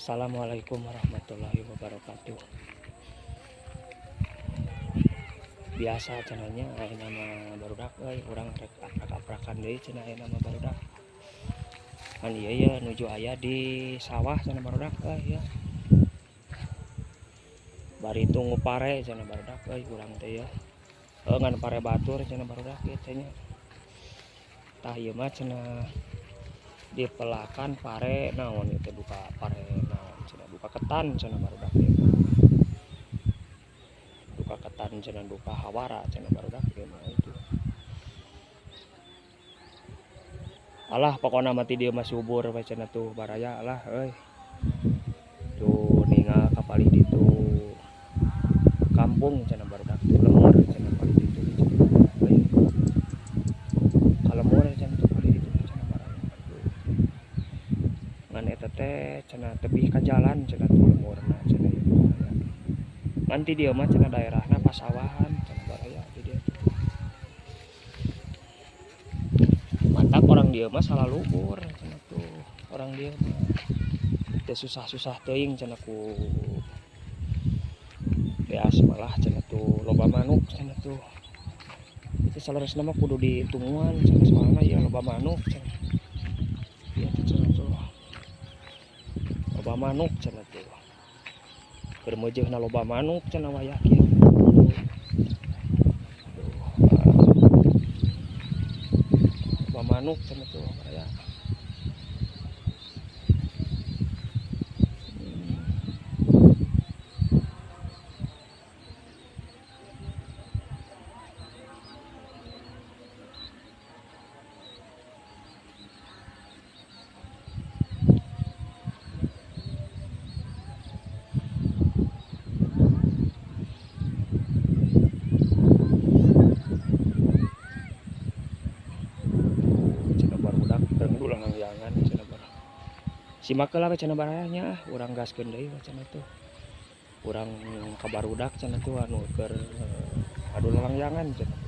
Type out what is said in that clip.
Assalamualaikum warahmatullahi wabarakatuh. Biasa cenanya aya nama barudak urang rek aprak-aprakan deui cenah aya nama barudak. Kan ieu ya nuju aya di sawah cenah barudak ya. Bari tunggu pare cenah barudak urang teh ya. Ngan pare batur cenah barudak ieu teh nya. Tah ieu mah cenah dipelakan pare naon ieu teh buka pare naon cenah buka ketan cenah barudak ieu. Duka ketan cenah duka hawara cenah barudak ieu mah itu. Alah pokona mah ti dieu mah subur we cenah tuh baraya lah euy. Tuh ningal ka palih ditu kampung cenah barudak tuh lemur cenah palih ditu euy. Kalemur cenah tuh palih ditu cenah baraya. Ngan eta teh cenah tebih ka jalan cenah tuh lemurna cenah ieu. Ngan ti dieu mah cenah daerahna pasawahan cenah baraya ti dieu. Mantap orang dia mah salah lubur cenah tuh. Orang dia mah teu susah-susah teuing cenah ku beas malah cenah tuh loba manuk cenah tuh. Itu salaresna mah kudu ditungguan cenah soalna ya loba manuk cenah. Ieu teh cenah tuh. Loba manuk cenah tuh. Keur meujeuhna loba manuk cenah wayah kieu. Loba manuk cenah tuh baraya. Langyangan cenah barang. Simak heula we cenah baraya nya urang gaskeun deui cenah tuh. Urang ka barudak cenah tuh anu keur adu langyangan cenah.